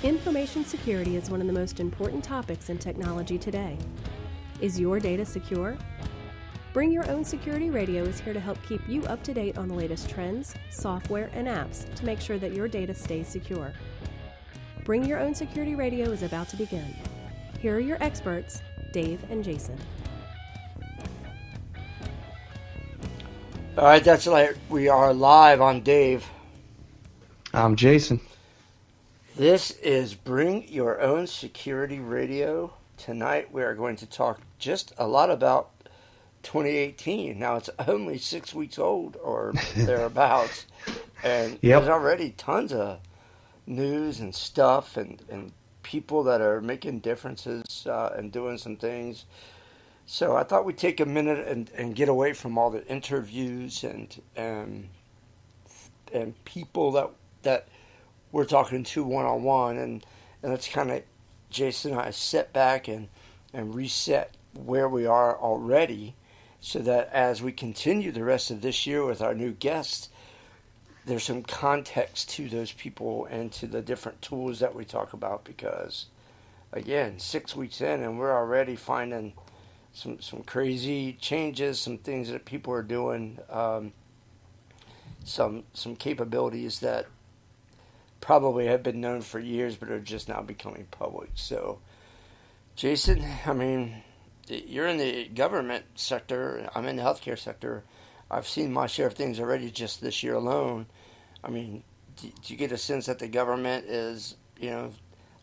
Information security is one of the most important topics in technology today. Is your data secure? Bring Your Own Security Radio is here to help keep you up to date on the latest trends, software, and apps to make sure that your data stays secure. Bring Your Own Security Radio is about to begin. Here are your experts, Dave and Jason. All right, that's right. We are live. I'm Dave. I'm Jason. This is Bring Your Own Security Radio. Tonight we are going to talk just a lot about 2018. Now it's only 6 weeks old or thereabouts, and there's already tons of news and stuff and people that are making differences and doing some things. So I thought we'd take a minute and get away from all the interviews and people that we're talking to one-on-one, and let's kind of, Jason and I, sit back and reset where we are already so that as we continue the rest of this year with our new guests, there's some context to those people and to the different tools that we talk about, because, again, 6 weeks in and we're already finding some crazy changes, some things that people are doing, some capabilities that probably have been known for years but are just now becoming public. So, Jason, I mean, you're in the government sector. I'm in the healthcare sector. I've seen my share of things already just this year alone. I mean, do you get a sense that the government is,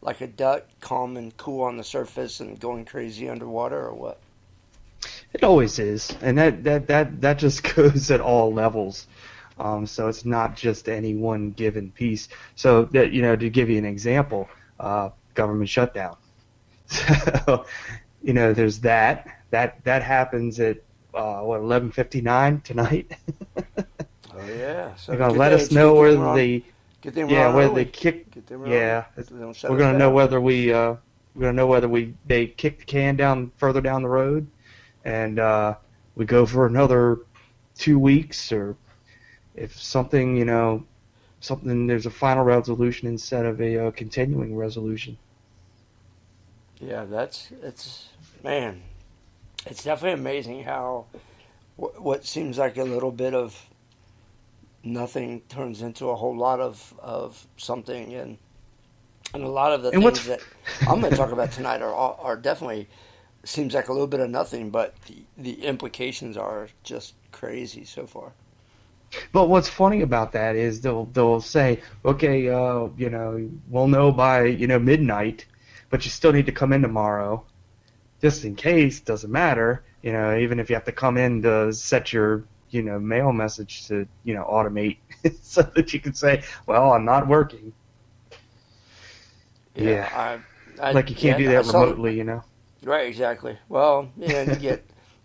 like a duck, calm and cool on the surface and going crazy underwater, or what? It always is, and that just goes at all levels. So it's not just any one given piece. So that, to give you an example, government shutdown. So, there's that happens at 11:59 tonight. Oh yeah. So they're gonna let us know whether they kick. Yeah. We're gonna know whether they kick the can down further down the road, and we go for another 2 weeks, or if something, there's a final resolution instead of a continuing resolution. Yeah, it's definitely amazing how what seems like a little bit of nothing turns into a whole lot of something, and a lot of the things that I'm going to talk about tonight are definitely seems like a little bit of nothing, but the implications are just crazy so far. But what's funny about that is they'll say, okay, we'll know by midnight, but you still need to come in tomorrow, just in case. Doesn't matter, even if you have to come in to set your mail message to automate so that you can say, well, I'm not working. Yeah, like you can't do that remotely, Right, exactly. Well,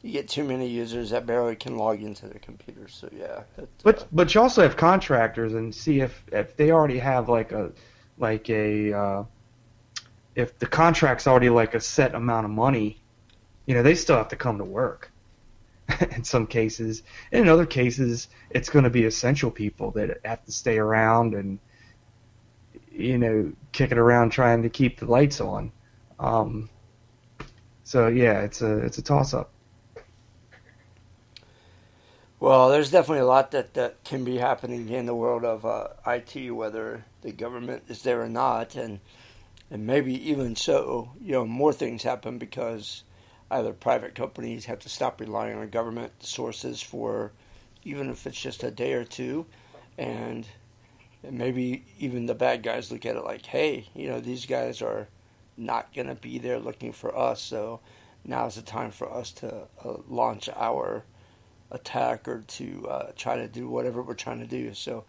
you get too many users that barely can log into their computers, so yeah. But you also have contractors, and see if they already have if the contract's already like a set amount of money, they still have to come to work. In some cases, and in other cases, it's going to be essential people that have to stay around and kick it around trying to keep the lights on. So yeah, it's a toss-up. Well, there's definitely a lot that can be happening in the world of IT, whether the government is there or not, and maybe even so, more things happen because either private companies have to stop relying on government sources for, even if it's just a day or two, and maybe even the bad guys look at it like, hey, these guys are not going to be there looking for us, so now's the time for us to launch our attack or to try to do whatever we're trying to do. So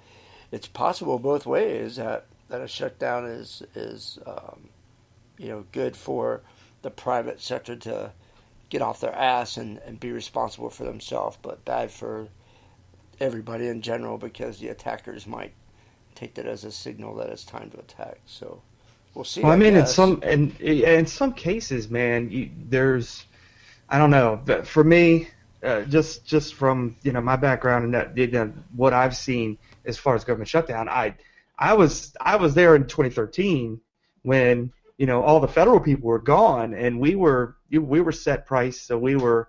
it's possible both ways that a shutdown is good for the private sector to get off their ass and be responsible for themselves, but bad for everybody in general because the attackers might take that as a signal that it's time to attack. So we'll see. Well, I mean, in some cases, man, there's, I don't know, but for me, just from my background and that what I've seen as far as government shutdown, I was there in 2013 when all the federal people were gone, and we were set price, so we were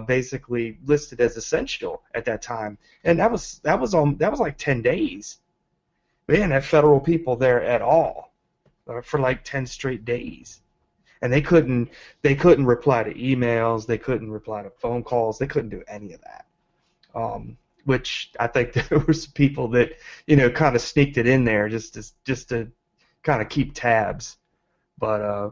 basically listed as essential at that time, and that was like 10 days. We didn't have federal people there at all for like 10 straight days, and they couldn't reply to emails, they couldn't reply to phone calls, they couldn't do any of that. Which I think there were some people that kind of sneaked it in there just to kind of keep tabs. But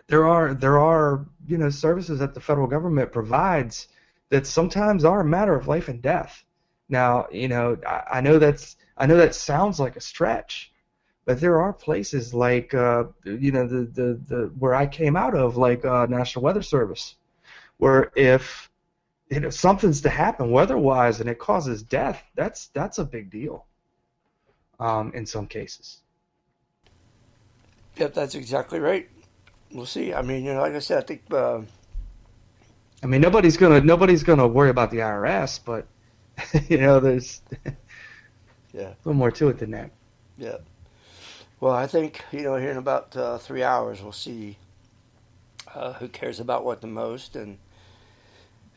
there are services that the federal government provides that sometimes are a matter of life and death. Now I know that sounds like a stretch, but there are places like the where I came out of, like National Weather Service, where if something's to happen weather-wise and it causes death, that's a big deal in some cases. Yep, that's exactly right. We'll see. I mean, like I said, I think. I mean, nobody's gonna worry about the IRS, but there's yeah, a little more to it than that. Yeah. Well, I think here in about 3 hours we'll see who cares about what the most, and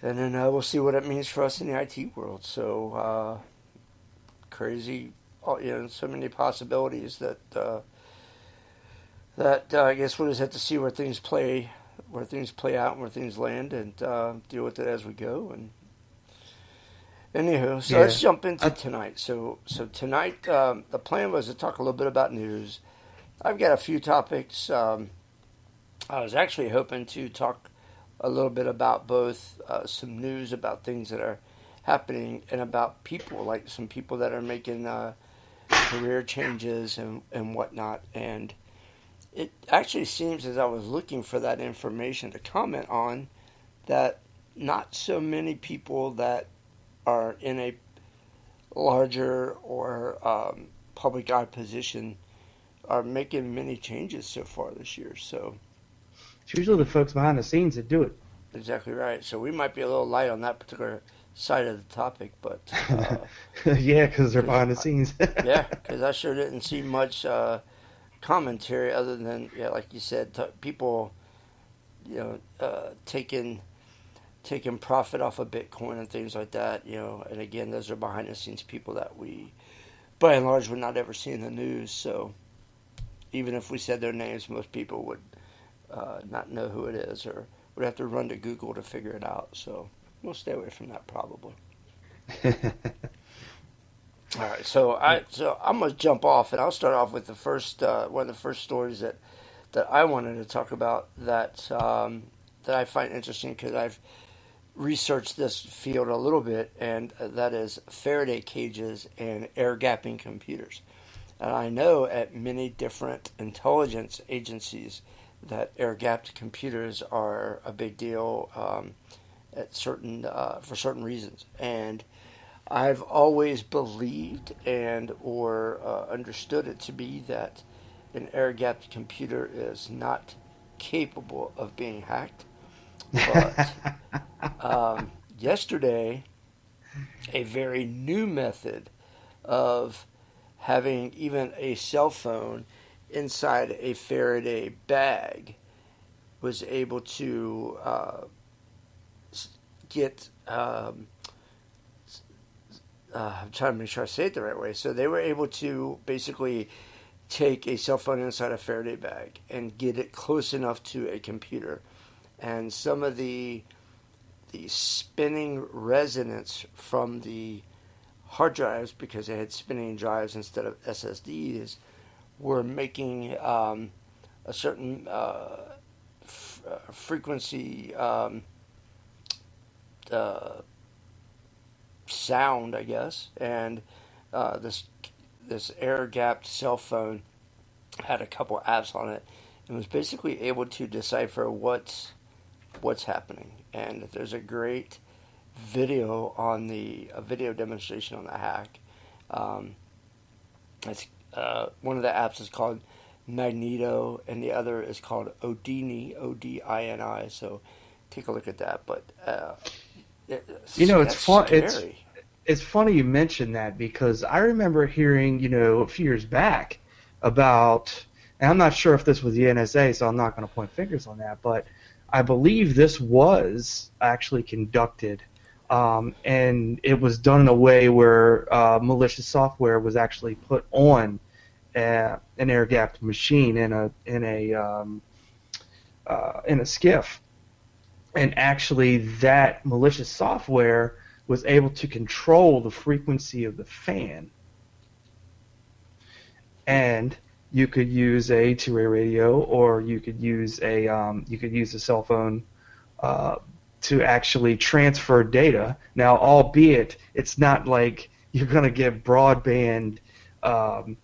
then we'll see what it means for us in the IT world. So crazy, so many possibilities that I guess we'll just have to see where things play out and where things land, and deal with it as we go. And anywho, so let's jump into tonight. So tonight, the plan was to talk a little bit about news. I've got a few topics. I was actually hoping to talk a little bit about both some news about things that are happening and about people, like some people that are making career changes and whatnot. And it actually seems, as I was looking for that information to comment on, that not so many people that are in a larger or public eye position are making many changes so far this year. So it's usually the folks behind the scenes that do it. Exactly right. So we might be a little light on that particular side of the topic, but yeah, because they're behind the scenes. Yeah, because I sure didn't see much commentary other than, like you said, people, taking profit off of Bitcoin and things like that. And again, those are behind the scenes people that we, by and large, would not ever see in the news. So even if we said their names, most people would not know who it is, or would have to run to Google to figure it out. So we'll stay away from that probably. All right, so I'm gonna jump off, and I'll start off with the first one of the first stories that I wanted to talk about that I find interesting because I've researched this field a little bit, and that is Faraday cages and air gapping computers. And I know at many different intelligence agencies that air-gapped computers are a big deal at for certain reasons. And I've always believed or understood it to be that an air-gapped computer is not capable of being hacked. But yesterday, a very new method of having even a cell phone inside a Faraday bag was able to get I'm trying to make sure I say it the right way. So they were able to basically take a cell phone inside a Faraday bag and get it close enough to a computer, and some of the spinning resonance from the hard drives, because they had spinning drives instead of SSDs, were making a certain frequency sound, I guess, and this air-gapped cell phone had a couple apps on it and was basically able to decipher what's happening. And there's a great video on a video demonstration on the hack. It's one of the apps is called Magneto, and the other is called Odini, Odini. So take a look at that. But it's fun. It's funny you mentioned that, because I remember hearing, a few years back about And I'm not sure if this was the NSA, so I'm not going to point fingers on that, but I believe this was actually conducted, and it was done in a way where malicious software was actually put on an air-gapped machine in a skiff, and actually that malicious software was able to control the frequency of the fan, and you could use a two-way radio, or you could use a cell phone to actually transfer data. Now, albeit it's not like you're going to get broadband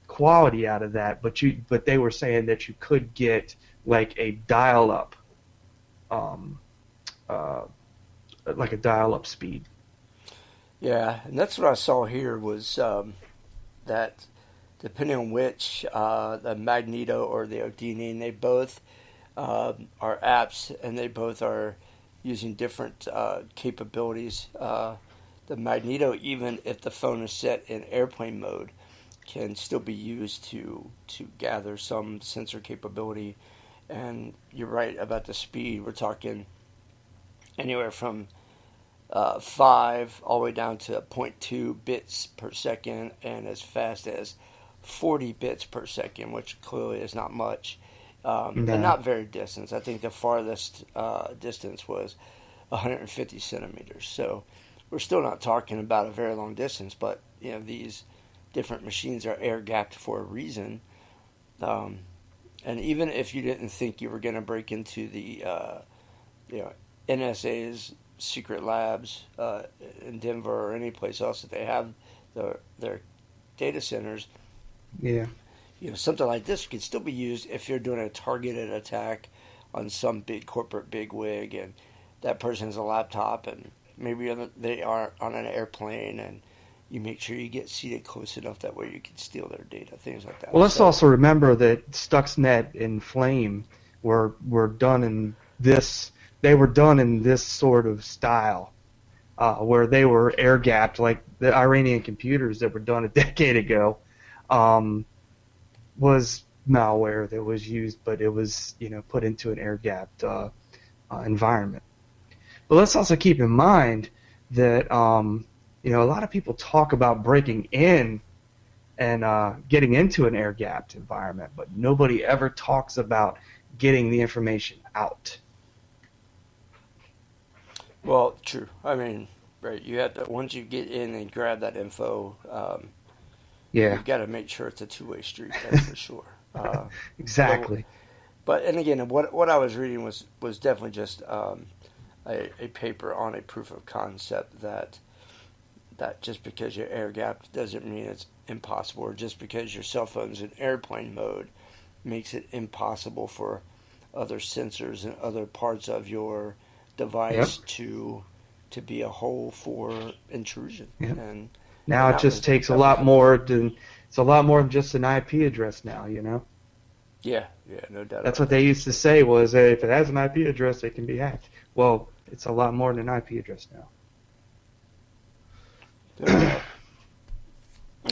quality out of that, but they were saying that you could get like a dial-up, speed. Yeah, and that's what I saw here was that depending on which, the Magneto or the Odini, they both are apps, and they both are using different capabilities. The Magneto, even if the phone is set in airplane mode, can still be used to gather some sensor capability. And you're right about the speed. We're talking anywhere from 5 all the way down to 0.2 bits per second, and as fast as 40 bits per second, which clearly is not much, and not very distant. I think the farthest distance was 150 centimeters. So we're still not talking about a very long distance, but these different machines are air gapped for a reason. And even if you didn't think you were going to break into the NSA's secret labs in Denver or any place else that they have their data centers, something like this could still be used if you're doing a targeted attack on some big corporate bigwig, and that person has a laptop, and maybe they are on an airplane, and you make sure you get seated close enough that way you can steal their data, things like that. Well, let's also remember that Stuxnet and Flame were done in this. They were done in this sort of style, where they were air gapped, like the Iranian computers that were done a decade ago. Was malware that was used, but it was put into an air-gapped environment. But let's also keep in mind that a lot of people talk about breaking in and getting into an air-gapped environment, but nobody ever talks about getting the information out. Well, true. I mean, right. You have to, once you get in and grab that info. You've got to make sure it's a two-way street, that's for sure. Exactly. And again, what I was reading was definitely just a paper on a proof of concept that just because you're air-gapped doesn't mean it's impossible, or just because your cell phone's in airplane mode makes it impossible for other sensors and other parts of your device to be a hole for intrusion. Yep. And now it just takes a lot more than just an IP address now, Yeah, no doubt. That's what they used to say was if it has an IP address, it can be hacked. Well, it's a lot more than an IP address now.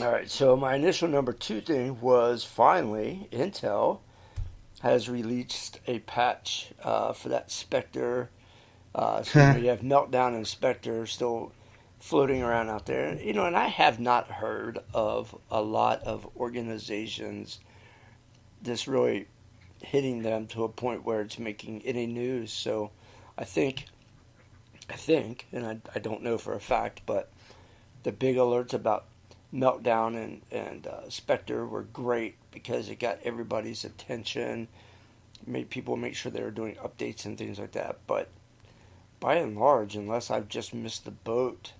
All right, so my initial number 2 thing was finally Intel has released a patch for that Spectre. So you have Meltdown and Spectre still floating around out there. And I have not heard of a lot of organizations this really hitting them to a point where it's making any news. So I think, and I don't know for a fact, but the big alerts about Meltdown and Spectre were great because it got everybody's attention, made people make sure they were doing updates and things like that. But by and large, unless I've just missed the boat,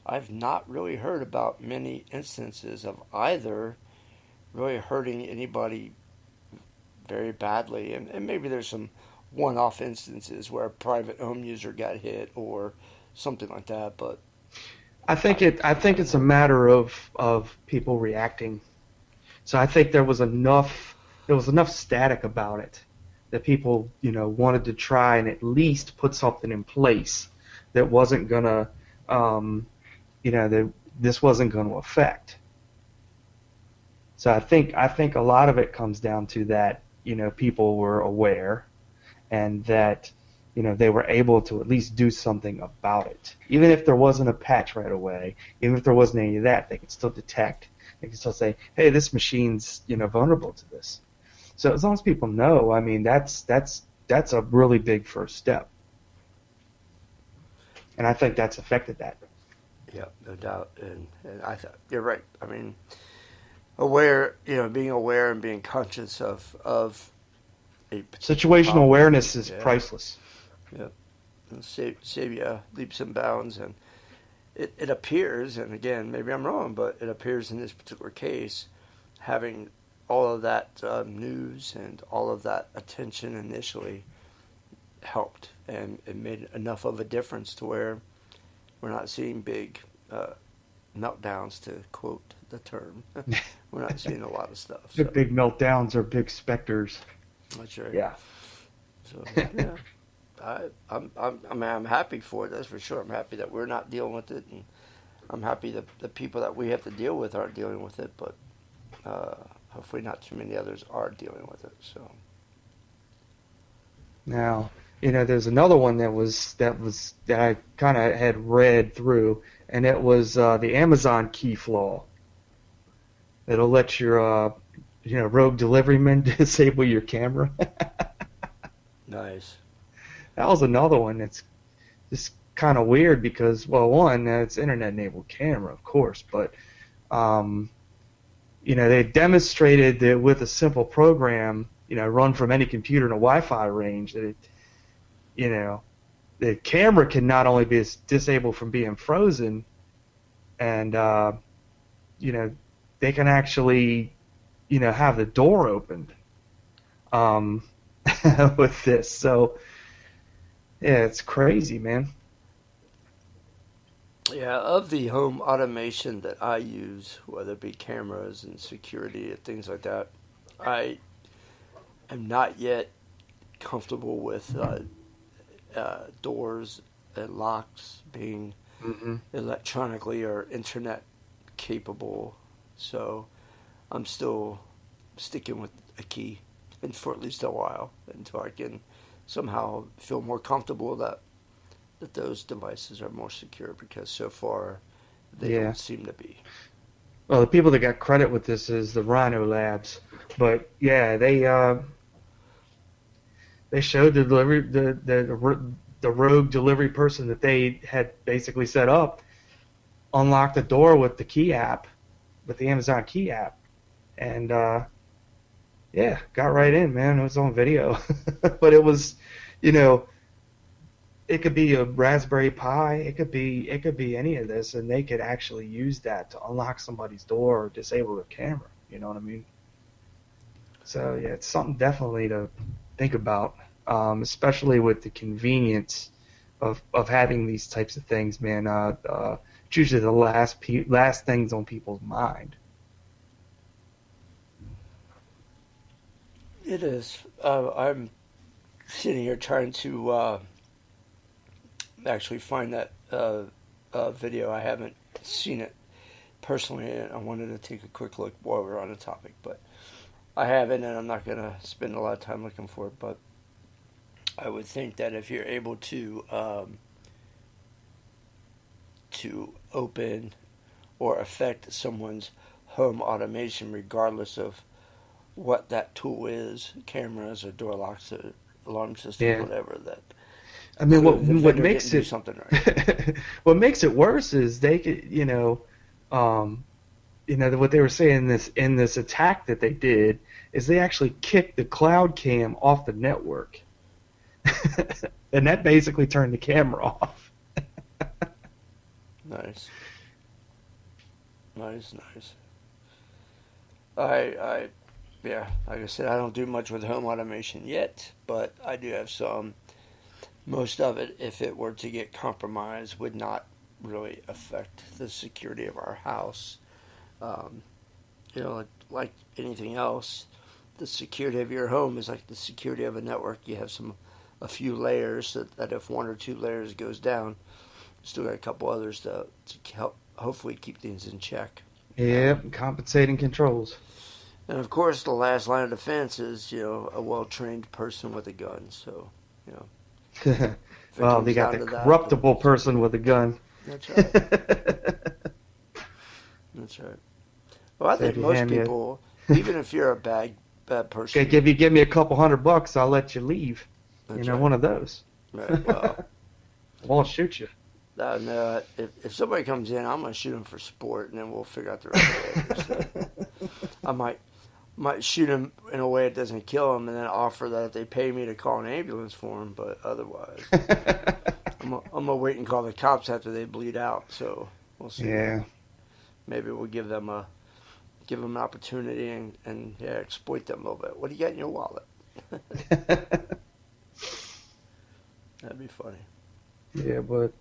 I've not really heard about many instances of either really hurting anybody very badly. And maybe there's some one-off instances where a private home user got hit or something like that. But I think it's a matter of people reacting. So I think there was enough static about it that people wanted to try and at least put something in place that wasn't gonna that this wasn't going to affect. So I think a lot of it comes down to that people were aware, and that they were able to at least do something about it. Even if there wasn't a patch right away, even if there wasn't any of that, they could still detect. They could still say, hey, this machine's vulnerable to this. So as long as people know, I mean, that's a really big first step, and I think that's affected that. Yeah, no doubt, and I thought you're right. I mean, being aware and being conscious of a Situational problem. awareness is priceless. Yeah, and save you leaps and bounds, and it appears, and again, maybe I'm wrong, but it appears in this particular case, having all of that news and all of that attention initially helped, and it made enough of a difference to where we're not seeing big meltdowns, to quote the term. We're not seeing a lot of stuff. So. Big meltdowns or big specters. That's right. Yeah. So yeah, I'm happy for it. That's for sure. I'm happy that we're not dealing with it, and I'm happy that the people that we have to deal with aren't dealing with it. But hopefully, not too many others are dealing with it. So now, there's another one that I kind of had read through, and it was the Amazon key flaw. It'll let your rogue deliveryman disable your camera. Nice. That was another one that's just kind of weird because, well, one, it's internet-enabled camera, of course, but they demonstrated that with a simple program, run from any computer in a Wi-Fi range, that the camera can not only be disabled from being frozen, and they can actually have the door opened with this. So yeah, it's crazy, man. Yeah, of the home automation that I use, whether it be cameras and security and things like that, I am not yet comfortable with doors and locks being electronically or internet capable. So I'm still sticking with a key, and for at least a while, until I can somehow feel more comfortable that those devices are more secure, because so far they don't seem to be. Well, the people that got credit with this is the Rhino Labs, but yeah, they showed the delivery the rogue delivery person that they had basically set up unlocked the door with the key app, with the Amazon key app, and got right in, man. It was on video, but it was, it could be a Raspberry Pi, it could be any of this, and they could actually use that to unlock somebody's door or disable their camera. You know what I mean? So yeah, it's something definitely to think about, especially with the convenience of having these types of things, man. It's usually the last things on people's mind. It is. I'm sitting here trying to actually find that video. I haven't seen it personally, and I wanted to take a quick look while we're on the topic, but I haven't, and I'm not going to spend a lot of time looking for it. But I would think that if you're able to open or affect someone's home automation, regardless of what that tool is, cameras or door locks or alarm system, whatever, that. I mean, what makes it something right. What makes it worse is they could, what they were saying in this attack that they did is they actually kicked the cloud cam off the network, and that basically turned the camera off. Nice. Yeah, like I said, I don't do much with home automation yet, but I do have some. Most of it, if it were to get compromised, would not really affect the security of our house. Like anything else, the security of your home is like the security of a network. You have a few layers, so that if one or two layers goes down, you still got a couple others to help hopefully keep things in check. Yep, compensating controls. And of course, the last line of defense is, a well-trained person with a gun. So, if it Well, comes they got down the to that, corruptible person with a gun. that's right. That's right. Well, I So if think you most hand me, people, even if you're a bad okay, person, give me a couple $100, I'll let you leave. that's Right. right. One of those. Right. Well, I won't shoot you. no, if somebody comes in, I'm gonna shoot them for sport, and then we'll figure out the rest later. So I might shoot them in a way it doesn't kill them, and then offer that if they pay me to call an ambulance for them. But otherwise, I'm gonna wait and call the cops after they bleed out. So we'll see. Yeah. Maybe we'll give them an opportunity and exploit them a little bit. What do you got in your wallet? That'd be funny. Yeah, but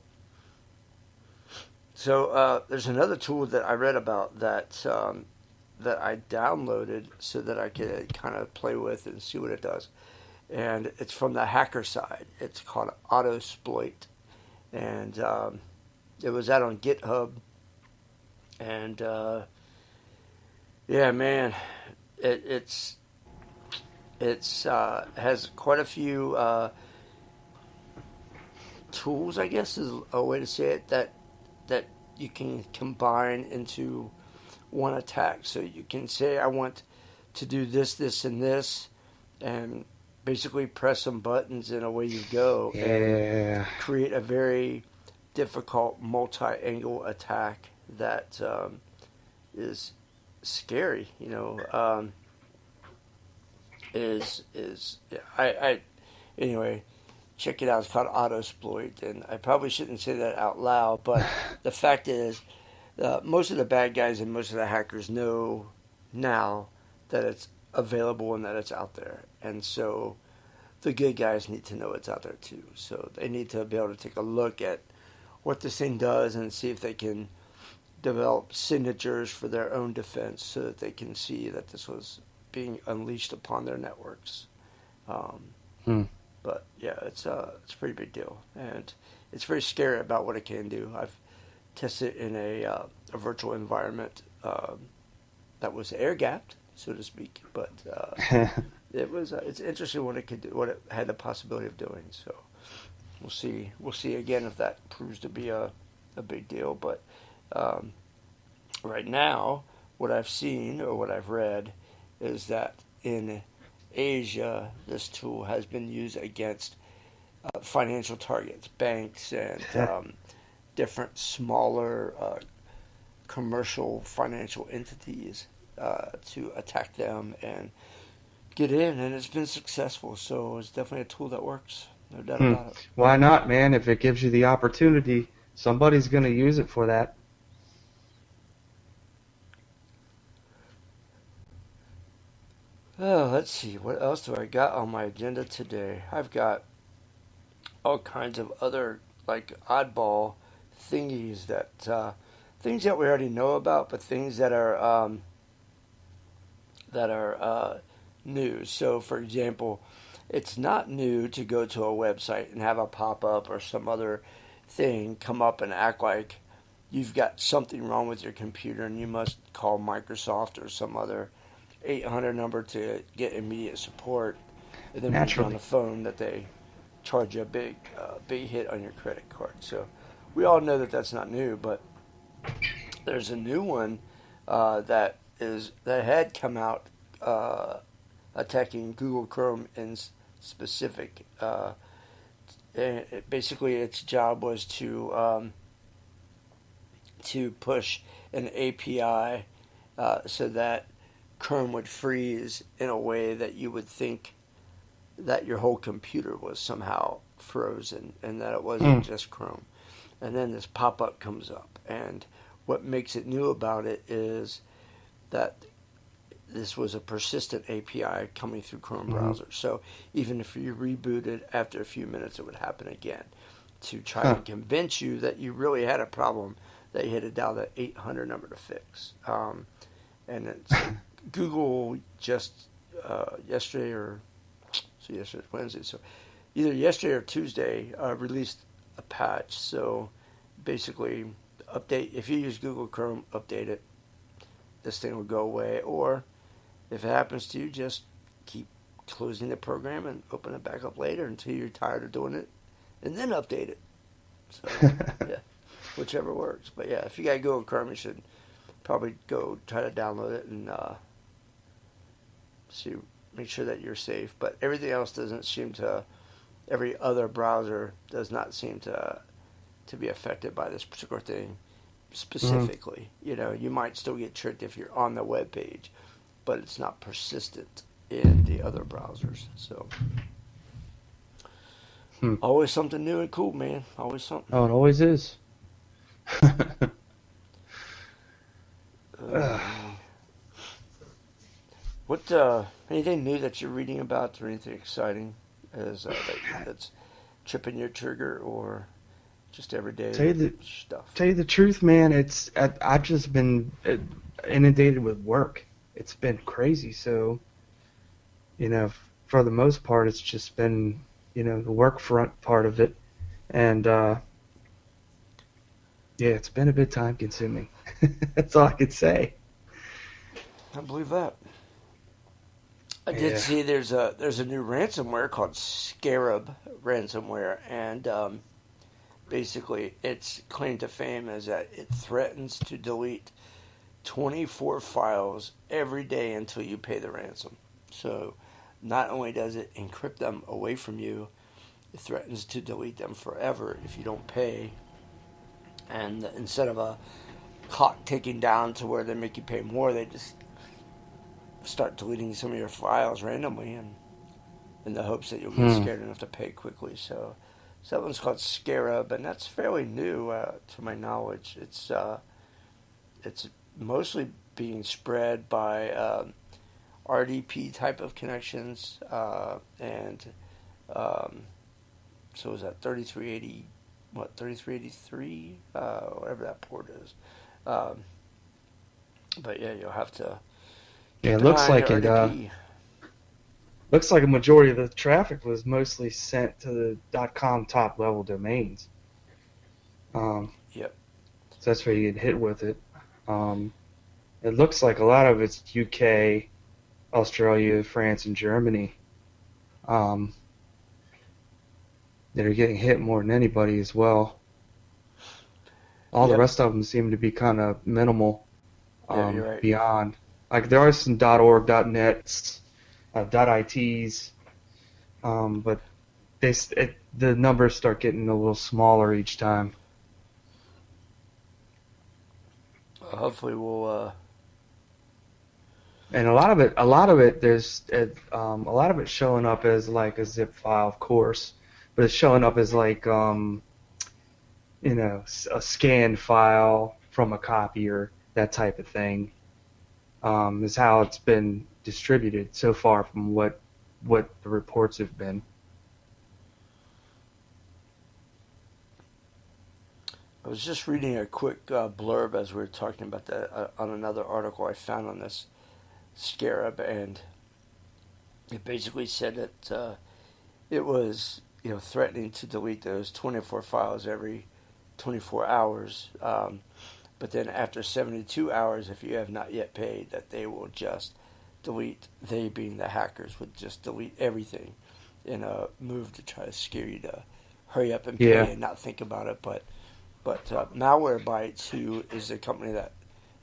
So there's another tool that I read about that I downloaded so that I could kind of play with and see what it does. And it's from the hacker side. It's called Autosploit. And it was out on GitHub. And yeah, man, it's has quite a few tools, I guess is a way to say it, that you can combine into one attack. So you can say, I want to do this, this, and this, and basically press some buttons and away you go. yeah. And create a very difficult multi-angle attack that is scary. Anyway. Check it out. It's called Autosploit, and I probably shouldn't say that out loud, but the fact is, most of the bad guys and most of the hackers know now that it's available and that it's out there, and so the good guys need to know it's out there too. So they need to be able to take a look at what this thing does and see if they can develop signatures for their own defense, so that they can see that this was being unleashed upon their networks. But yeah, it's a pretty big deal, and it's very scary about what it can do. I've tested it in a virtual environment that was air gapped, so to speak. But it's interesting what it could do, what it had the possibility of doing. So we'll see again if that proves to be a big deal. But right now, what I've seen or what I've read is that in Asia, this tool has been used against financial targets, banks, and different smaller commercial financial entities to attack them and get in, and it's been successful. So it's definitely a tool that works, no doubt about it. Why not, man? If it gives you the opportunity, somebody's going to use it for that. Oh, let's see. What else do I got on my agenda today? I've got all kinds of other like oddball thingies that things that we already know about, but things that are new. So, for example, it's not new to go to a website and have a pop-up or some other thing come up and act like you've got something wrong with your computer and you must call Microsoft or some other 800 number to get immediate support, and then when you're on the phone that they charge you a big hit on your credit card. So we all know that that's not new, but there's a new one that had come out attacking Google Chrome in specific. Basically, its job was to push an API so that Chrome would freeze in a way that you would think that your whole computer was somehow frozen and that it wasn't just Chrome. And then this pop-up comes up, and what makes it new about it is that this was a persistent API coming through Chrome browser. So even if you rebooted after a few minutes, it would happen again to try and convince you that you really had a problem that you had to dial that 800 number to fix. And it's Google just yesterday's Wednesday, so either yesterday or Tuesday released a patch. So basically, if you use Google Chrome, update it, this thing will go away. Or if it happens to you, just keep closing the program and open it back up later until you're tired of doing it, and then update it. So, yeah, whichever works. But yeah, if you got Google Chrome, you should probably go try to download it and see, make sure that you're safe. But everything else doesn't seem to. Every other browser does not seem to be affected by this particular thing specifically. You know, you might still get tricked if you're on the web page, but it's not persistent in the other browsers. So always something new and cool, man. Always something. Oh, it always is. What anything new that you're reading about, or anything exciting that's tripping your trigger, or just everyday stuff? Tell you the truth, man, I've just been inundated with work. It's been crazy. So, you know, for the most part, it's just been, you know, the work front part of it, and yeah, it's been a bit time consuming. That's all I could say. I believe that. I did see there's a new ransomware called Scarab ransomware, and basically its claim to fame is that it threatens to delete 24 files every day until you pay the ransom. So not only does it encrypt them away from you, it threatens to delete them forever if you don't pay. And instead of a clock ticking down to where they make you pay more, they just start deleting some of your files randomly, and in the hopes that you'll get scared enough to pay quickly. So that one's called Scarab, and that's fairly new to my knowledge. It's mostly being spread by RDP type of connections, and so is that 3380, 3383, whatever that port is. But yeah, you'll have to. Yeah, it looks like looks like a majority of the traffic was mostly sent to the .com top level domains. Yep. So that's where you get hit with it. It looks like a lot of it's UK, Australia, France, and Germany that are getting hit more than anybody as well. All the rest of them seem to be kind of minimal you're right. beyond. Like there are some .org, .nets, .its, but the numbers start getting a little smaller each time. Hopefully we'll. And a lot of it, there's a lot of it showing up as like a zip file, of course, but it's showing up as like you know, a scanned file from a copier, that type of thing. Is how it's been distributed so far from what the reports have been. I was just reading a quick blurb as we were talking about that on another article I found on this Scarab, and it basically said that it was, you know, threatening to delete those 24 files every 24 hours. But then after 72 hours, if you have not yet paid, that they will just delete, they being the hackers, would just delete everything in a move to try to scare you to hurry up and pay and not think about it. But Malwarebytes, who is the company that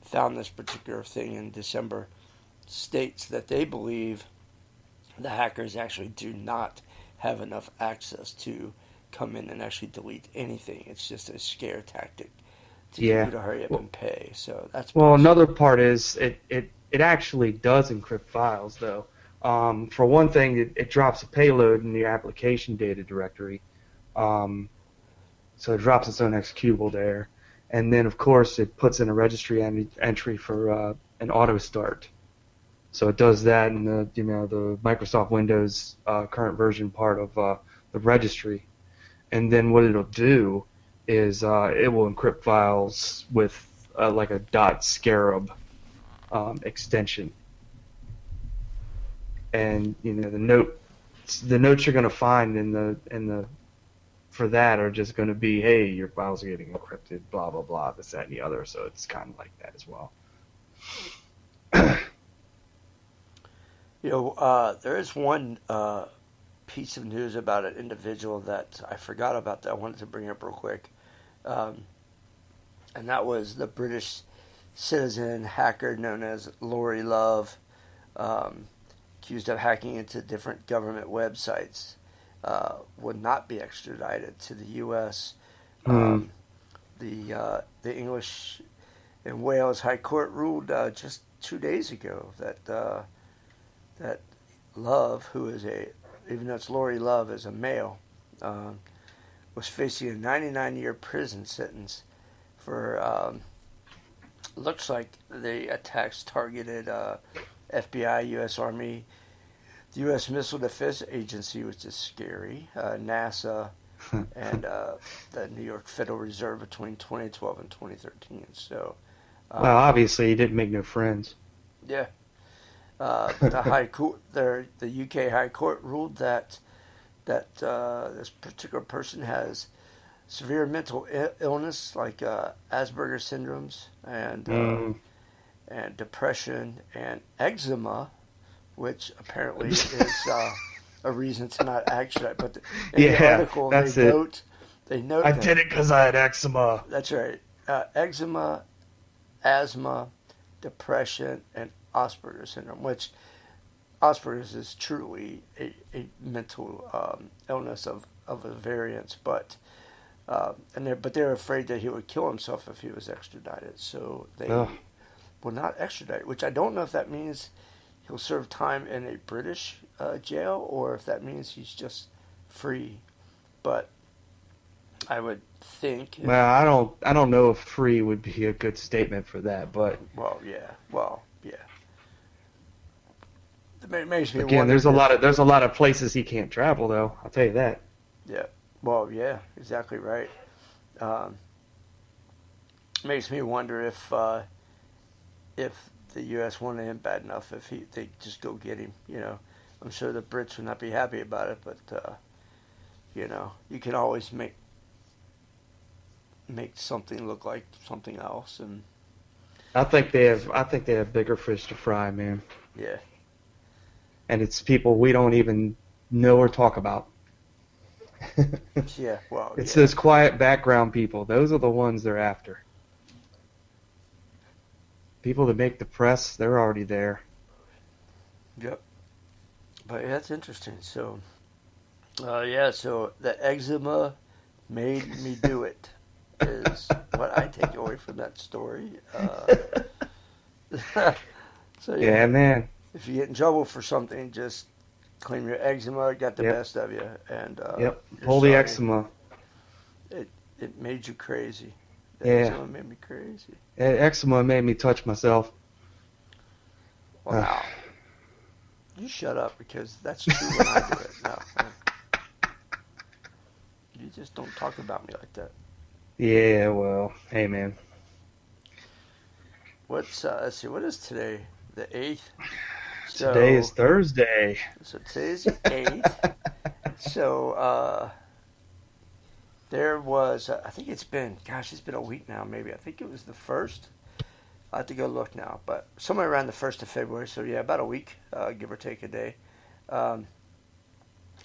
found this particular thing in December, states that they believe the hackers actually do not have enough access to come in and actually delete anything. It's just a scare tactic to get you to hurry up and pay. So that's another part is it actually does encrypt files, though. For one thing, it drops a payload in the application data directory, so it drops its own executable there, and then of course it puts in a registry entry for an auto start. So it does that in the the Microsoft Windows current version part of the registry, and then what it'll do is it will encrypt files with like a .scarab extension, and the notes you're going to find in the for that are just going to be, hey, your files are getting encrypted, blah blah blah, this, that, and the other. So it's kind of like that as well. There is one piece of news about an individual that I forgot about that I wanted to bring up real quick. Um, and that was the British citizen hacker known as Lori Love, um, accused of hacking into different government websites, would not be extradited to the U.S. Hmm. The English and Wales High Court ruled just 2 days ago that Love, who is even though it's Lori Love, is a male, was facing a 99-year prison sentence for looks like the attacks targeted FBI, U.S. Army, the U.S. Missile Defense Agency, which is scary, NASA, and the New York Federal Reserve between 2012 and 2013. So, Well, obviously, he didn't make no friends. yeah, the High Court, the UK High Court ruled that this particular person has severe mental illness like Asperger's syndromes and depression and eczema, which apparently is a reason to not extradite. But in the article, they note I that, did it because I had eczema. That's right. Eczema, asthma, depression, and Asperger's syndrome, which Asperger's is truly a mental illness of a variance, but they're afraid that he would kill himself if he was extradited, so they will not extradite. Which I don't know if that means he'll serve time in a British jail or if that means he's just free. But I would think. Well, I don't know if free would be a good statement for that, but Well, yeah. It makes me again, wonder there's a lot of places he can't travel, though. I'll tell you that. Yeah. Well, yeah, exactly right. Makes me wonder if the U.S. wanted him bad enough, if they just go get him. I'm sure the Brits would not be happy about it, but you can always make something look like something else, and I think they have bigger fish to fry, man. yeah. And it's people we don't even know or talk about. Yeah, well, it's those quiet background people. Those are the ones they're after. People that make the press, they're already there. Yep. But yeah, that's interesting. So, so the eczema made me do it is what I take away from that story. So yeah, man. If you get in trouble for something, just claim your eczema got the best of you, and pull the eczema. It made you crazy. Eczema made me crazy. Eczema made me touch myself. Well, now you shut up, because that's true when I do it. No, you just don't talk about me like that. Yeah, well, hey, man. Let's see. What is today? The 8th. Today is Thursday. So today's the 8th. So there was, I think it's been a week now, maybe. I think it was the 1st. I have to go look now, but somewhere around the 1st of February. So yeah, about a week, give or take a day.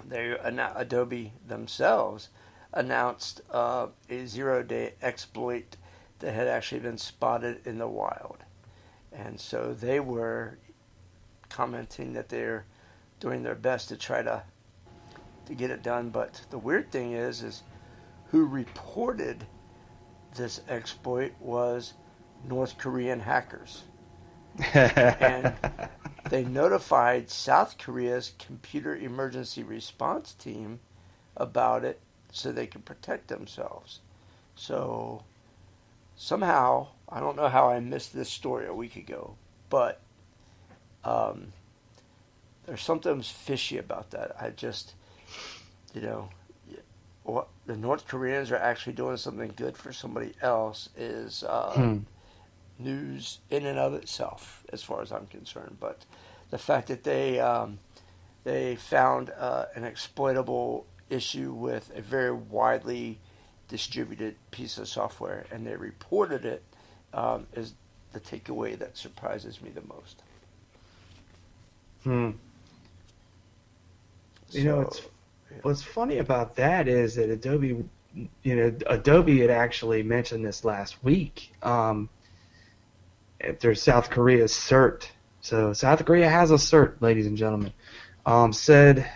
Adobe themselves announced a 0-day exploit that had actually been spotted in the wild. And so they were commenting that they're doing their best to try to get it done. But the weird thing is who reported this exploit was North Korean hackers. And they notified South Korea's Computer Emergency Response Team about it so they could protect themselves. So somehow, I don't know how I missed this story a week ago, but there's something fishy about that. I just, what the North Koreans are actually doing something good for somebody else is news in and of itself, as far as I'm concerned. But the fact that they found an exploitable issue with a very widely distributed piece of software and they reported it is the takeaway that surprises me the most. You know, what's funny about that is that Adobe, Adobe had actually mentioned this last week. After South Korea's cert, so South Korea has a cert, ladies and gentlemen. Said,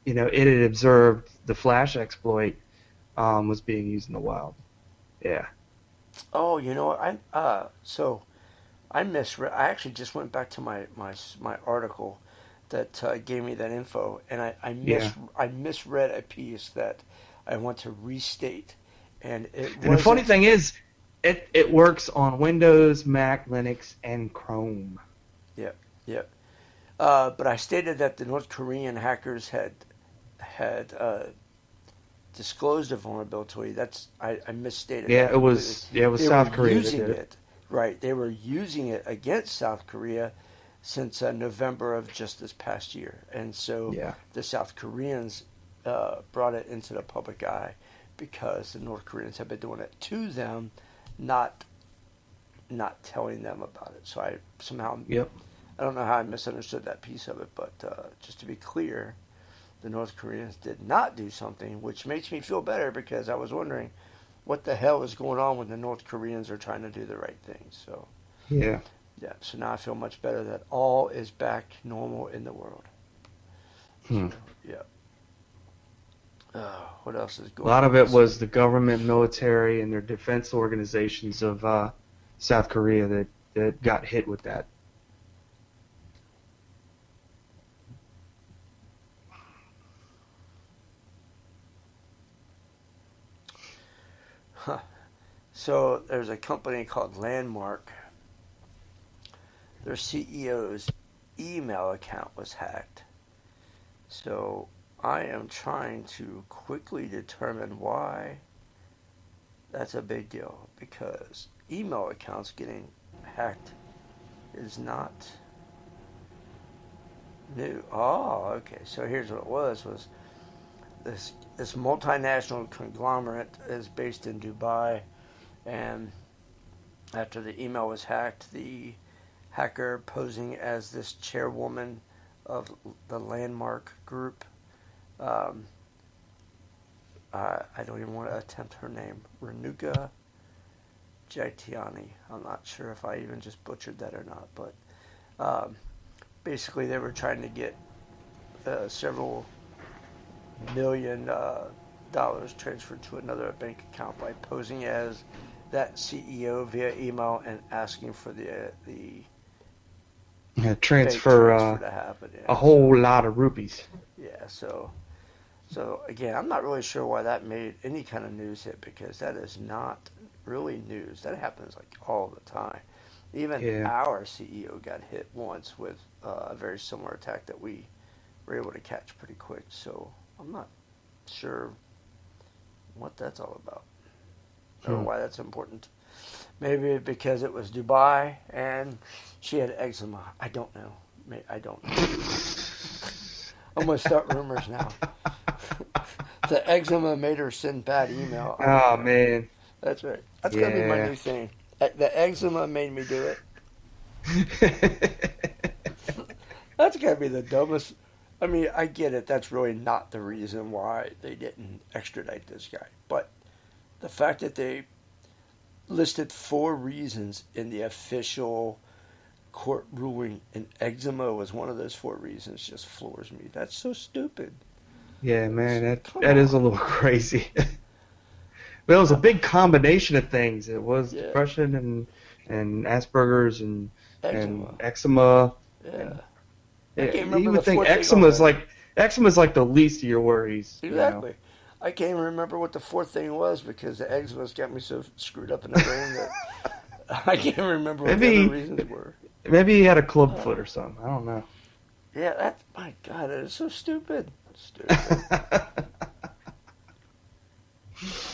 it had observed the Flash exploit was being used in the wild. Yeah. Oh, you know what? I misread. I actually just went back to my article that gave me that info, and I misread a piece that I want to restate, and the funny thing is, it works on Windows, Mac, Linux, and Chrome. Yep. But I stated that the North Korean hackers had disclosed a vulnerability. I misstated. Yeah, that it was South Korea that did it. Right, they were using it against South Korea since November of just this past year, and so the South Koreans brought it into the public eye because the North Koreans have been doing it to them, not telling them about it. So I somehow I don't know how I misunderstood that piece of it, but just to be clear, the North Koreans did not do something, which makes me feel better because I was wondering what the hell is going on when the North Koreans are trying to do the right thing. So so now I feel much better that all is back normal in the world. So, what else is going on? A lot of it was the government, military, and their defense organizations of South Korea that got hit with that. So there's a company called Landmark. Their CEO's email account was hacked. So I am trying to quickly determine why that's a big deal, because email accounts getting hacked is not new. Oh, okay. So here's what it was this multinational conglomerate is based in Dubai, and after the email was hacked, the hacker posing as this chairwoman of the Landmark Group, I don't even want to attempt her name, Renuka Jaitiani. I'm not sure if I even just butchered that or not, but basically they were trying to get several million dollars transferred to another bank account by posing as that CEO via email and asking for the transfer to happen. A whole lot of rupees. Yeah, so again, I'm not really sure why that made any kind of news hit, because that is not really news. That happens like all the time. Even our CEO got hit once with a very similar attack that we were able to catch pretty quick. So I'm not sure what that's all about or why that's important. Maybe because it was Dubai and she had eczema. I don't know. I don't know. I'm going to start rumors now. The eczema made her send bad email. Oh, man. That's right. That's going to be my new thing. The eczema made me do it. That's got to be the dumbest. I mean, I get it. That's really not the reason why they didn't extradite this guy. But the fact that they listed 4 reasons in the official court ruling, and eczema was one of those 4 reasons, just floors me. That's so stupid. Yeah, man, that is a little crazy. Well, it was a big combination of things. It was depression and Asperger's and eczema. Yeah. You would think eczema is like the least of your worries. Exactly. I can't even remember what the 4th thing was because the eczema's got me so screwed up in the brain that I can't remember what the other reasons were. Maybe he had a club foot or something. I don't know. Yeah, my God, that is so stupid.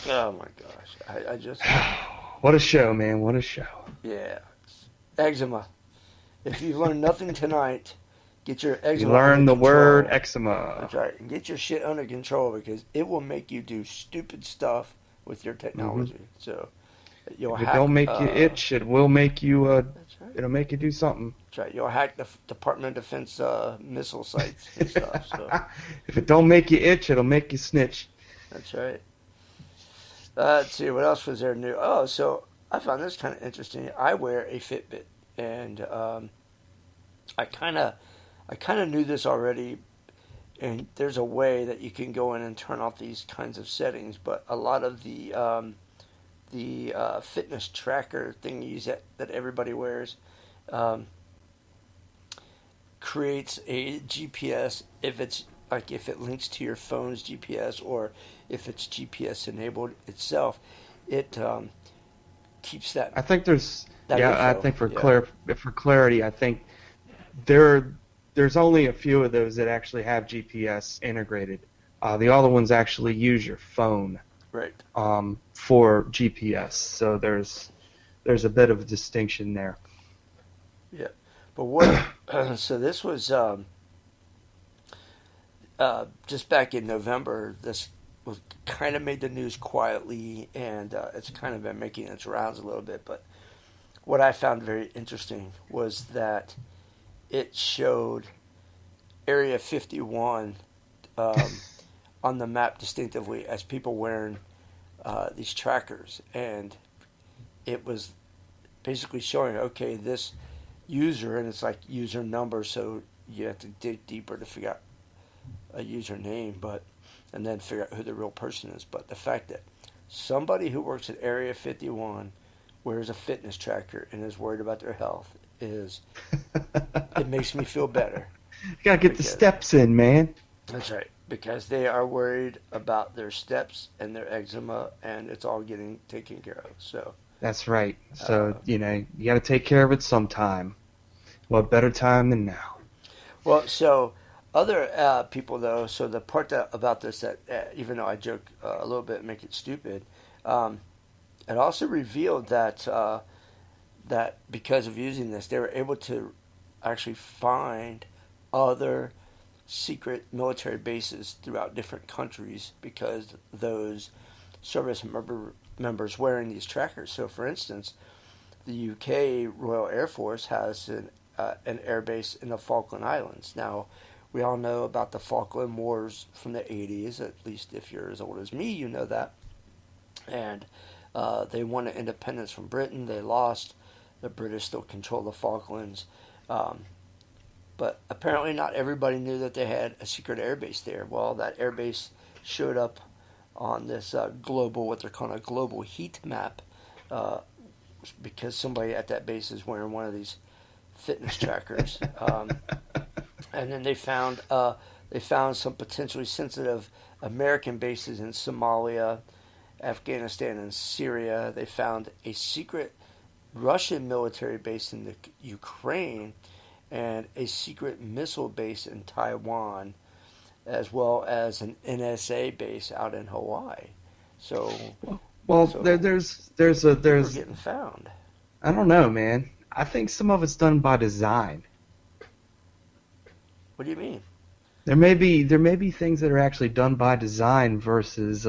Oh my gosh, I just. What a show, man! What a show. Yeah, eczema. If you've learned nothing tonight, get your eczema. You learn the word eczema. That's right, and get your shit under control because it will make you do stupid stuff with your technology. Mm-hmm. So you'll if it don't make you itch, it will make you. It'll make you do something. That's right. You'll hack the Department of Defense missile sites and stuff. So If it don't make you itch, it'll make you snitch. that's right. Let's see, what else was there new? Oh, so I found this kind of interesting. I wear a Fitbit, and I kind of knew this already. And there's a way that you can go in and turn off these kinds of settings, but a lot of the fitness tracker thingies that everybody wears creates a GPS if it links to your phone's GPS, or if it's GPS enabled itself, it keeps that. I think there's that yeah. info. I think for clarity, I think there's only a few of those that actually have GPS integrated. The other ones actually use your phone, right, for GPS. So there's a bit of a distinction there. Yeah, but what? So this was just back in November. This was kind of made the news quietly, and it's kind of been making its rounds a little bit. But what I found very interesting was that it showed Area 51 on the map distinctively as people wearing these trackers, and it was basically showing, okay, this user, and it's like user number, so you have to dig deeper to figure out a username, and then figure out who the real person is. But the fact that somebody who works at Area 51 wears a fitness tracker and is worried about their health it makes me feel better. You gotta get the steps in, man. That's right, because they are worried about their steps and their eczema, and it's all getting taken care of. So that's right. So you got to take care of it sometime. What better time than now? Well, so other people though. So the part about this that even though I joke a little bit and make it stupid, it also revealed that that because of using this, they were able to actually find other secret military bases throughout different countries because those service members wearing these trackers. So, for instance, the UK Royal Air Force has an air base in the Falkland Islands. Now, we all know about the Falkland Wars from the 80s, at least if you're as old as me, you know that. And they won independence from Britain. They lost. The British still control the Falklands. But apparently not everybody knew that they had a secret air base there. Well, that air base showed up on this what they're calling a global heat map, because somebody at that base is wearing one of these fitness trackers. And then they found some potentially sensitive American bases in Somalia, Afghanistan, and Syria. They found a secret Russian military base in the Ukraine, and a secret missile base in Taiwan, as well as an NSA base out in Hawaii. So, there's we're getting found. I don't know, man. I think some of it's done by design. What do you mean? There may be things that are actually done by design versus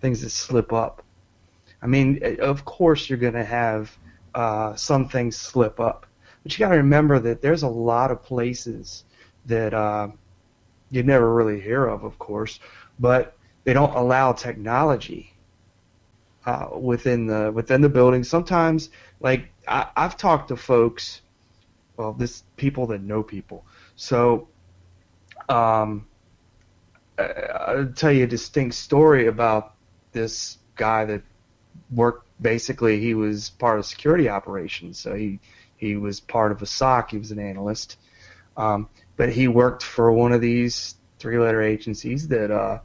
things that slip up. I mean, of course you're going to have some things slip up. But you got to remember that there's a lot of places that you never really hear of course, but they don't allow technology within the building. Sometimes, like I've talked to folks, people that know people. So I'll tell you a distinct story about this guy that worked. Basically, he was part of security operations, so he was part of a SOC. He was an analyst, but he worked for one of these three-letter agencies that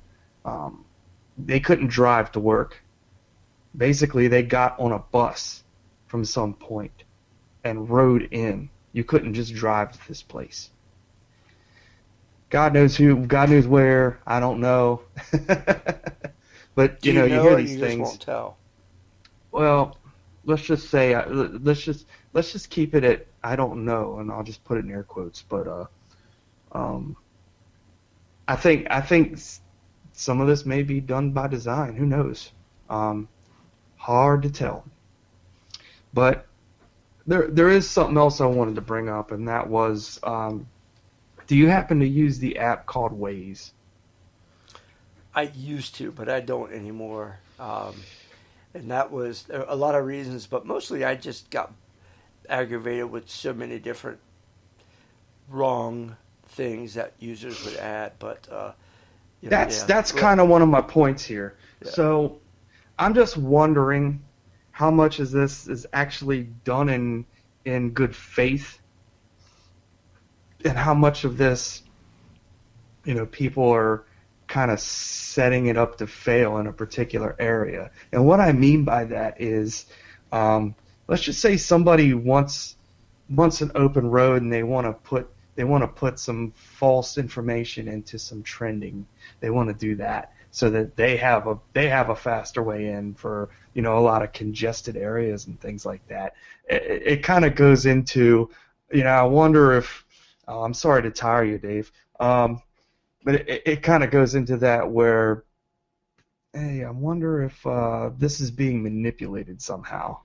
they couldn't drive to work. Basically, they got on a bus from some point and rode in. You couldn't just drive to this place. God knows who, God knows where. I don't know. But you hear these things. Just won't tell. Well, let's just say let's just keep it at I don't know, and I'll just put it in air quotes. But I think some of this may be done by design. Who knows? Hard to tell. But There is something else I wanted to bring up, and that was, do you happen to use the app called Waze? I used to, but I don't anymore. And that was a lot of reasons, but mostly I just got aggravated with so many different wrong things that users would add. But That's kind of one of my points here. Yeah. So I'm just wondering how much of this is actually done in good faith, and how much of this, people are kind of setting it up to fail in a particular area. And what I mean by that is, let's just say somebody wants an open road and they want to put some false information into some trending. They want to do that so that they have a faster way in for a lot of congested areas and things like that. It kind of goes into, I wonder if, I'm sorry to tire you, Dave, but it kind of goes into that where, hey, I wonder if this is being manipulated somehow.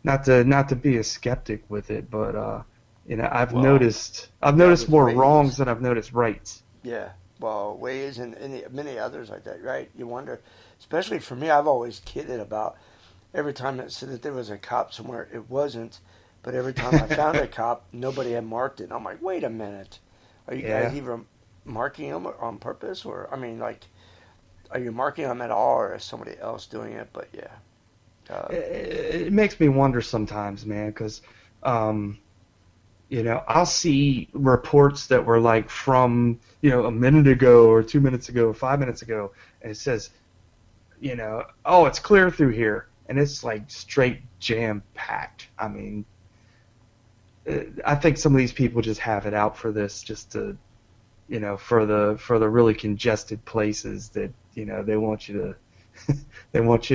Not to be a skeptic with it, but I've noticed more Waze. wrongs than I've noticed rights. Yeah, well, Waze and many others like that, right? You wonder, especially for me, I've always kidded about every time it said that there was a cop somewhere, it wasn't. But every time I found a cop, nobody had marked it. And I'm like, wait a minute. Are you guys even marking them on purpose? Or, I mean, like, are you marking them at all, or is somebody else doing it? But, yeah. It makes me wonder sometimes, man, because, I'll see reports that were like from, a minute ago or 2 minutes ago or 5 minutes ago, and it says, oh, it's clear through here. And it's like straight jam-packed. I mean, I think some of these people just have it out for this, just to, for the really congested places that, they want you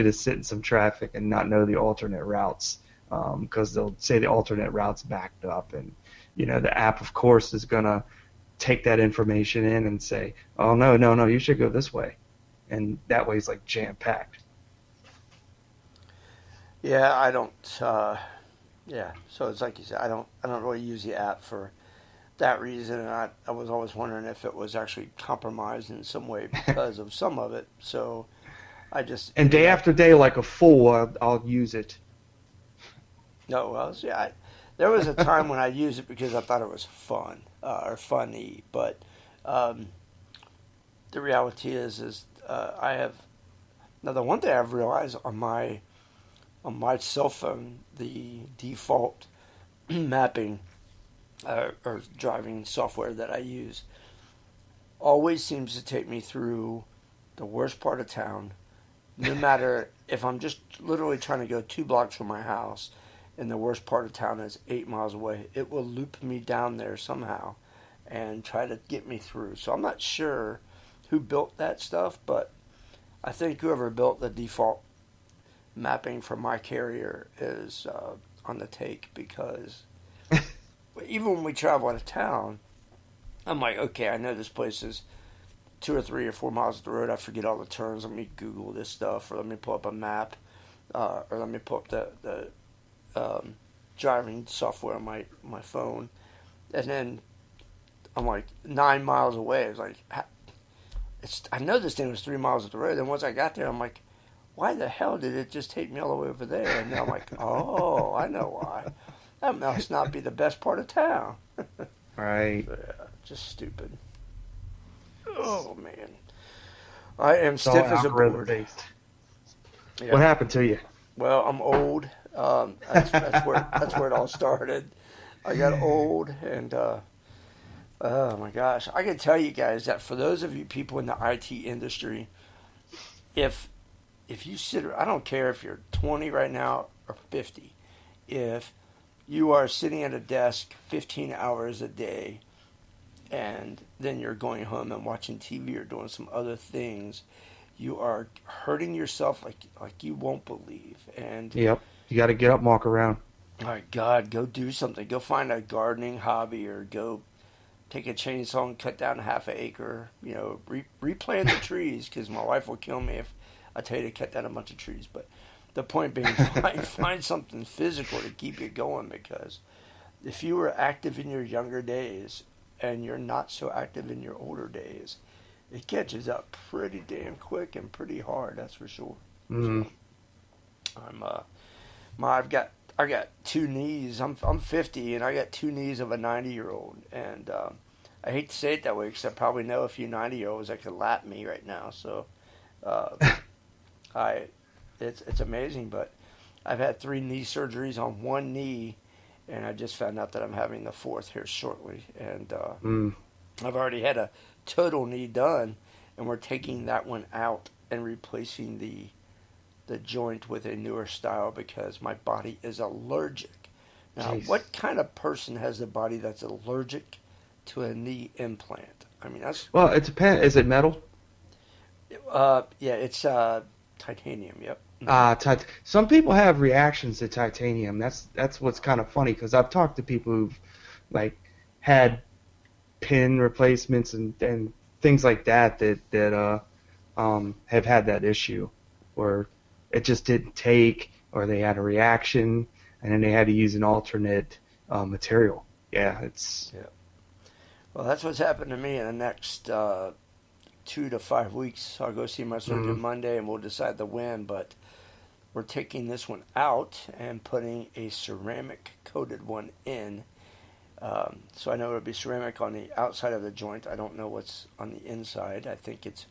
to sit in some traffic and not know the alternate routes, because they'll say the alternate route's backed up, and the app, of course, is gonna take that information in and say, oh no, you should go this way, and that way's like jam-packed. Yeah, I don't. Yeah, so it's like you said, I don't really use the app for that reason, and I was always wondering if it was actually compromised in some way because of some of it. So I just day after day, like a fool, I'll use it. No, well, yeah, there was a time when I used it because I thought it was fun or funny, but the reality is I have now the one thing I've realized on my cell phone, the default mapping or driving software that I use always seems to take me through the worst part of town, no matter if I'm just literally trying to go 2 blocks from my house and the worst part of town is 8 miles away. It will loop me down there somehow and try to get me through. So I'm not sure who built that stuff, but I think whoever built the default mapping for my carrier is on the take, because even when we travel out of town, I'm like, okay, I know this place is 2 or 3 or 4 miles up the road. I forget all the turns. Let me Google this stuff, or let me pull up a map, or let me pull up the driving software on my phone, and then I'm like 9 miles away. It's like, I know this thing was 3 miles up the road. Then once I got there, I'm like, why the hell did it just take me all the way over there? And then I'm like, oh, I know why. That must not be the best part of town. Right. Yeah, just stupid. Oh, man. I am stiff as a board. Yeah. What happened to you? Well, I'm old. That's where it all started. I got old, and oh my gosh, I can tell you guys that for those of you people in the IT industry, if you sit, I don't care if you're 20 right now or 50, if you are sitting at a desk 15 hours a day, and then you're going home and watching TV or doing some other things, you are hurting yourself like you won't believe. And yep, you got to get up and walk around. My God, go do something. Go find a gardening hobby, or go take a chainsaw and cut down half an acre. Replant the trees, because my wife will kill me if I tell you to cut down a bunch of trees. But the point being, find something physical to keep you going, because if you were active in your younger days and you're not so active in your older days, it catches up pretty damn quick and pretty hard. That's for sure. Mm. So, I got two knees. I'm 50 and I got two knees of a 90-year-old, and I hate to say it that way because I probably know a few 90-year-olds that could lap me right now. So, it's amazing, but I've had 3 knee surgeries on one knee, and I just found out that I'm having the 4th here shortly, and I've already had a total knee done, and we're taking that one out and replacing the joint with a newer style because my body is allergic. Now, Jeez. what kind of person has a body that's allergic to a knee implant? I mean, that's... Well, it depends. Is it metal? Yeah, it's titanium, yep. Some people have reactions to titanium. That's what's kind of funny, because I've talked to people who've like had pin replacements and things like that have had that issue where it just didn't take, or they had a reaction and then they had to use an alternate material. Yeah, Yeah. Well, that's what's happened to me in the next 2 to 5 weeks. I'll go see my surgeon Monday and we'll decide the when, but we're taking this one out and putting a ceramic coated one in. So I know it'll be ceramic on the outside of the joint. I don't know what's on the inside. I think it's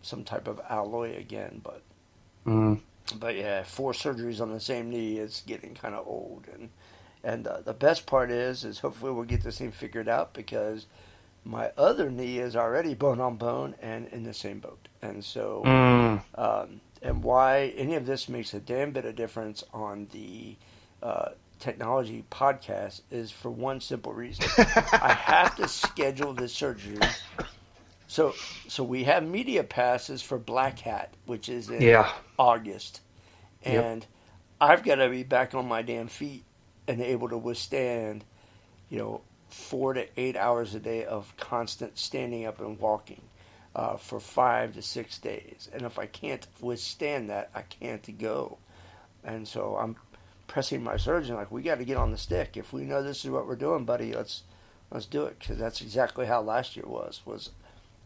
some type of alloy again, but yeah, 4 surgeries on the same knee is getting kind of old, and the best part is hopefully we'll get this thing figured out, because my other knee is already bone on bone and in the same boat, and so and why any of this makes a damn bit of difference on the technology podcast is for one simple reason. I have to schedule the surgery. So we have media passes for Black Hat, which is in August. And I've got to be back on my damn feet and able to withstand, 4 to 8 hours a day of constant standing up and walking for 5 to 6 days. And if I can't withstand that, I can't go. And so I'm pressing my surgeon, like, we got to get on the stick. If we know this is what we're doing, buddy, let's do it. Because that's exactly how last year was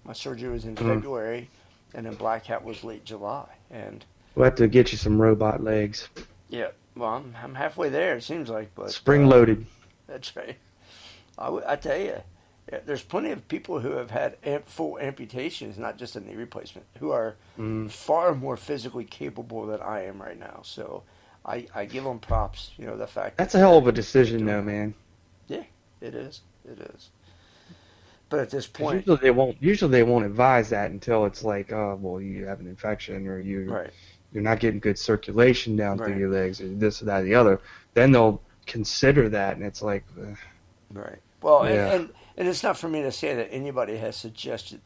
my surgery was in February, and then Black Hat was late July. And we'll have to get you some robot legs. Yeah, well, I'm halfway there, it seems like. But spring-loaded. That's right. I tell you, there's plenty of people who have had full amputations, not just a knee replacement, who are far more physically capable than I am right now. So I give them props, the fact that's a hell of a decision, though, man. Yeah, it is. It is. But at this point, usually they won't advise that until it's like, oh, well, you have an infection, or you're not getting good circulation down through your legs, or this or that or the other. Then they'll consider that, and it's like, right. Well, and it's not for me to say that anybody has suggested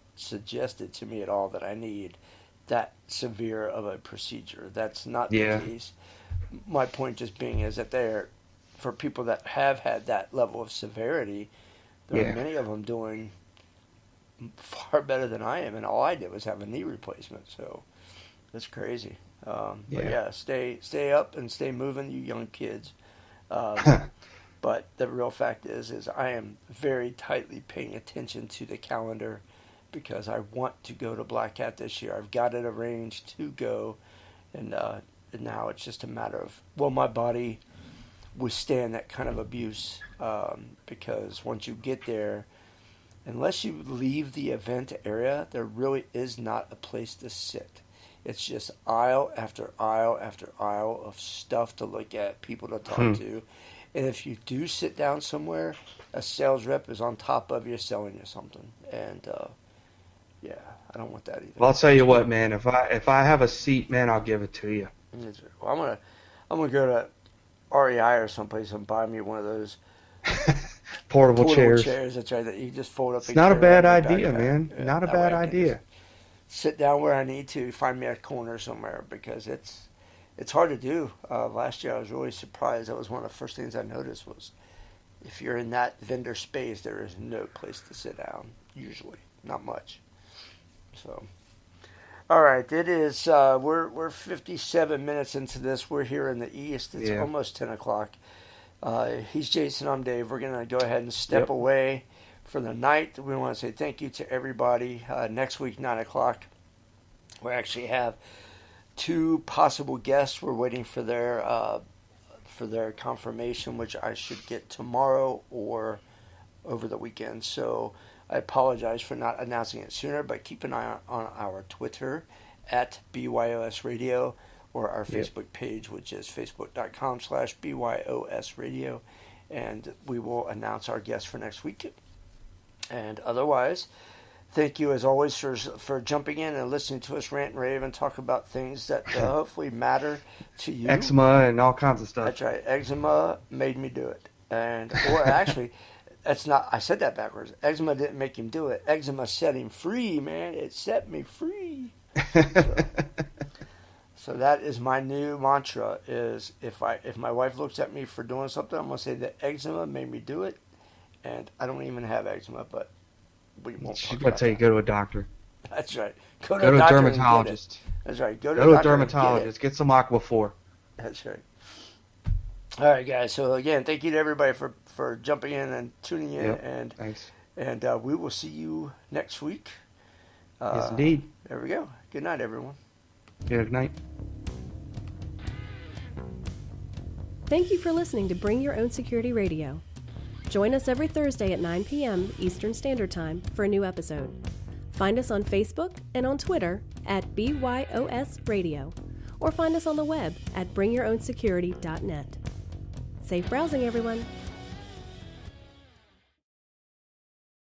to me at all that I need that severe of a procedure. That's not the case. My point just being is that for people that have had that level of severity, there are many of them doing far better than I am, and all I did was have a knee replacement. So that's crazy. But stay up and stay moving, you young kids. But the real fact is I am very tightly paying attention to the calendar, because I want to go to Black Hat this year. I've got it arranged to go, and now it's just a matter of, will my body withstand that kind of abuse? Because once you get there, unless you leave the event area, there really is not a place to sit. It's just aisle after aisle after aisle of stuff to look at, people to talk to. And if you do sit down somewhere, a sales rep is on top of you selling you something. And I don't want that either. Well, I'll tell you what, man. If I have a seat, man, I'll give it to you. Well, I'm gonna go to REI or someplace and buy me one of those portable chairs. That's right. That you just fold up. It's not a bad idea, man. Not a bad idea. Sit down where I need to. Find me a corner somewhere, because it's hard to do. Last year I was really surprised. That was one of the first things I noticed was, if you're in that vendor space, there is no place to sit down. Usually, not much. So, All right, it is. We're 57 minutes into this. We're here in the East. It's almost 10 o'clock. He's Jason. I'm Dave. We're gonna go ahead and step away for the night. We want to say thank you to everybody. Next week, 9 o'clock, we actually have 2 possible guests. We're waiting for their confirmation, which I should get tomorrow or over the weekend. So I apologize for not announcing it sooner, but keep an eye on our Twitter at BYOS Radio or our Facebook page, which is facebook.com/BYOS Radio, and we will announce our guests for next week. And otherwise, thank you as always for jumping in and listening to us rant and rave and talk about things that hopefully matter to you. Eczema and all kinds of stuff. That's right. Eczema made me do it, or actually. That's not. I said that backwards. Eczema didn't make him do it. Eczema set him free, man. It set me free. So that is my new mantra. Is if my wife looks at me for doing something, I'm gonna say that eczema made me do it, and I don't even have eczema, but we won't. She's gonna tell you go to a doctor. That's right. Go to a dermatologist. That's right. Go to a dermatologist. Get some Aquaphor. That's right. All right, guys. So again, thank you to everybody for jumping in and tuning in, and thanks. And we will see you next week. Yes, indeed. There we go. Good night, everyone. Good night. Thank you for listening to Bring Your Own Security Radio. Join us every Thursday at 9 p.m. Eastern Standard Time for a new episode. Find us on Facebook and on Twitter at BYOS Radio, or find us on the web at bringyourown.security.net. Safe browsing, everyone.